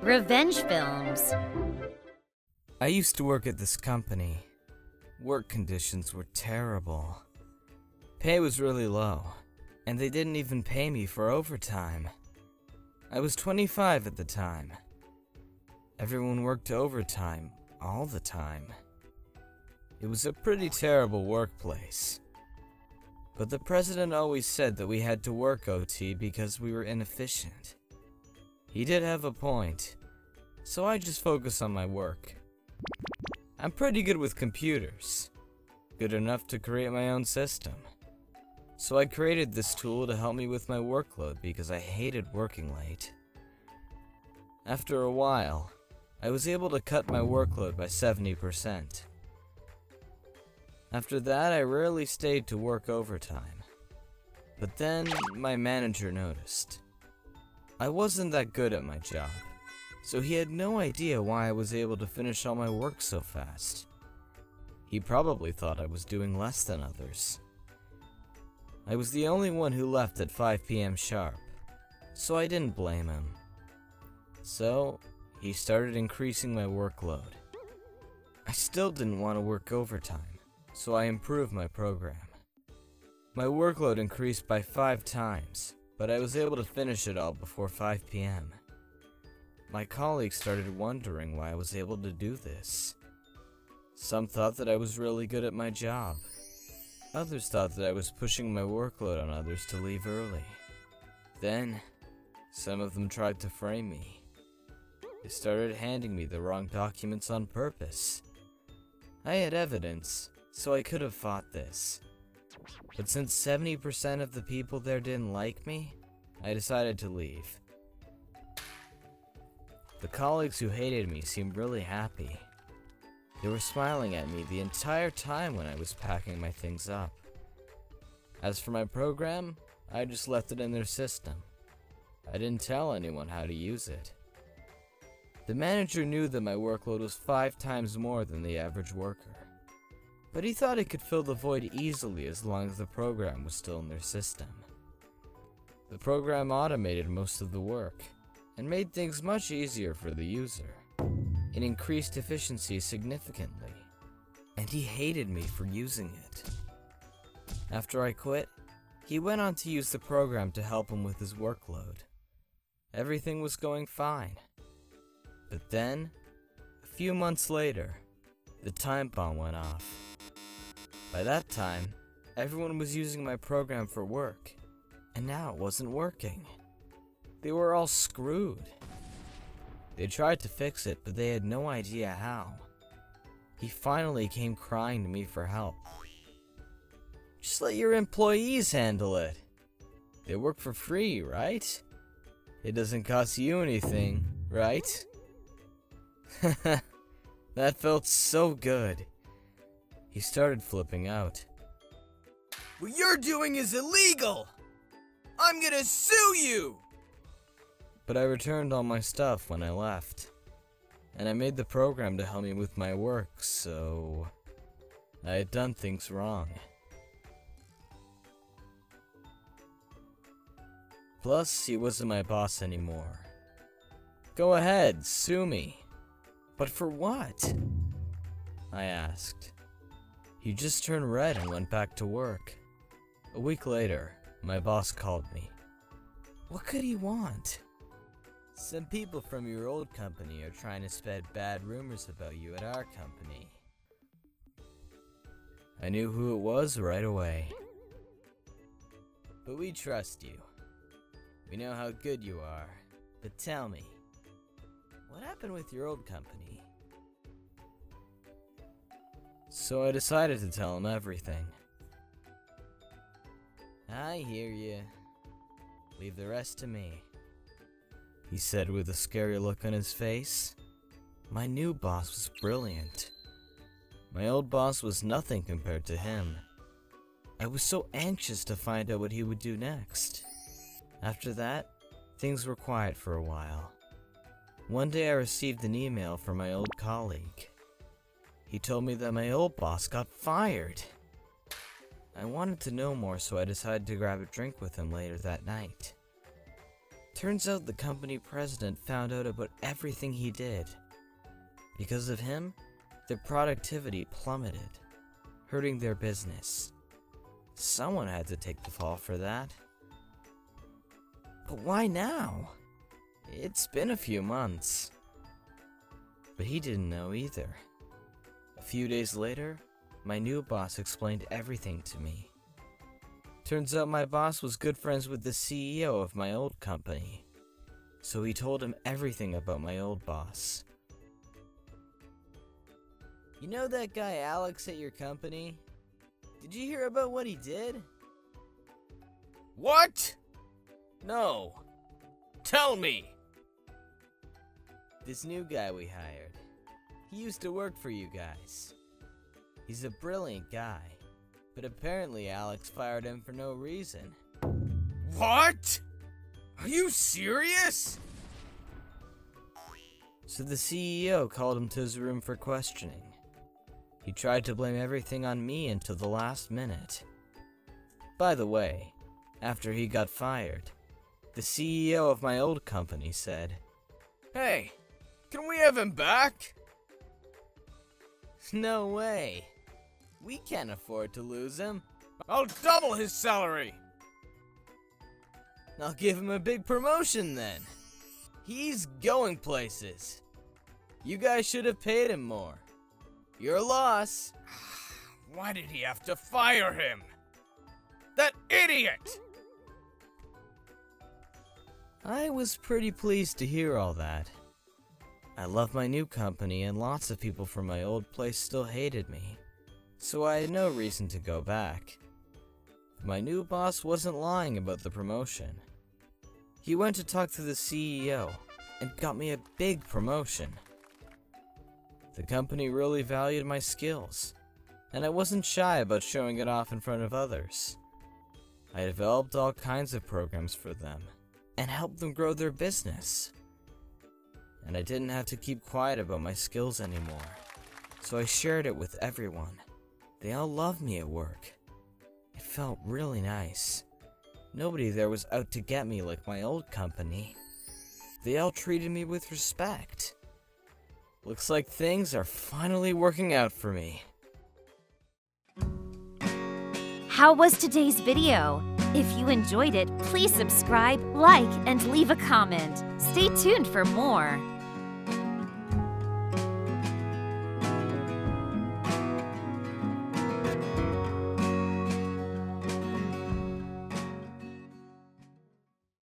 Revenge films. I used to work at this company. Work conditions were terrible. Pay was really low, and they didn't even pay me for overtime. I was 25 at the time. Everyone worked overtime, all the time. It was a pretty terrible workplace. But the president always said that we had to work OT because we were inefficient. He did have a point, so I just focus on my work. I'm pretty good with computers, good enough to create my own system. So I created this tool to help me with my workload because I hated working late. After a while, I was able to cut my workload by 70%. After that, I rarely stayed to work overtime. But then, my manager noticed. I wasn't that good at my job, so he had no idea why I was able to finish all my work so fast. He probably thought I was doing less than others. I was the only one who left at 5 p.m. sharp, so I didn't blame him. So, he started increasing my workload. I still didn't want to work overtime, so I improved my program. My workload increased by 5 times, but I was able to finish it all before 5 p.m. My colleagues started wondering why I was able to do this. Some thought that I was really good at my job. Others thought that I was pushing my workload on others to leave early. Then, some of them tried to frame me. They started handing me the wrong documents on purpose. I had evidence, so I could have fought this. But since 70% of the people there didn't like me, I decided to leave. The colleagues who hated me seemed really happy. They were smiling at me the entire time when I was packing my things up. As for my program, I just left it in their system. I didn't tell anyone how to use it. The manager knew that my workload was 5 times more than the average worker, but he thought he could fill the void easily as long as the program was still in their system. The program automated most of the work, and made things much easier for the user. It increased efficiency significantly, and he hated me for using it. After I quit, he went on to use the program to help him with his workload. Everything was going fine. But then, a few months later, the time bomb went off. By that time, everyone was using my program for work, and now it wasn't working. They were all screwed. They tried to fix it, but they had no idea how. He finally came crying to me for help. Just let your employees handle it. They work for free, right? It doesn't cost you anything, right? That felt so good. He started flipping out. What you're doing is illegal! I'm gonna sue you! But I returned all my stuff when I left. And I made the program to help me with my work, so I had done things wrong. Plus, he wasn't my boss anymore. Go ahead, sue me. But for what? I asked. He just turned red and went back to work. A week later, my boss called me. What could he want? Some people from your old company are trying to spread bad rumors about you at our company. I knew who it was right away. But we trust you. We know how good you are. But tell me, what happened with your old company? So I decided to tell him everything. I hear you. Leave the rest to me, he said with a scary look on his face. My new boss was brilliant. My old boss was nothing compared to him. I was so anxious to find out what he would do next. After that, things were quiet for a while. One day I received an email from my old colleague. He told me that my old boss got fired. I wanted to know more, so I decided to grab a drink with him later that night. Turns out the company president found out about everything he did. Because of him, their productivity plummeted, hurting their business. Someone had to take the fall for that. But why now? It's been a few months. But he didn't know either. A few days later, my new boss explained everything to me. Turns out my boss was good friends with the CEO of my old company, so he told him everything about my old boss. You know that guy Alex at your company? Did you hear about what he did? What? No. Tell me! This new guy we hired. He used to work for you guys. He's a brilliant guy, but apparently Alex fired him for no reason. What? Are you serious? So the CEO called him to his room for questioning. He tried to blame everything on me until the last minute. By the way, after he got fired, the CEO of my old company said, Hey, can we have him back? "No way. We can't afford to lose him. I'll double his salary. I'll give him a big promotion then. He's going places. You guys should have paid him more. Your loss." Why did he have to fire him? That idiot! I was pretty pleased to hear all that. I love my new company and lots of people from my old place still hated me, so I had no reason to go back. My new boss wasn't lying about the promotion. He went to talk to the CEO and got me a big promotion. The company really valued my skills, and I wasn't shy about showing it off in front of others. I developed all kinds of programs for them and helped them grow their business. And I didn't have to keep quiet about my skills anymore, so I shared it with everyone. They all loved me at work. It felt really nice. Nobody there was out to get me like my old company. They all treated me with respect. Looks like things are finally working out for me. How was today's video? If you enjoyed it, please subscribe, like, and leave a comment. Stay tuned for more.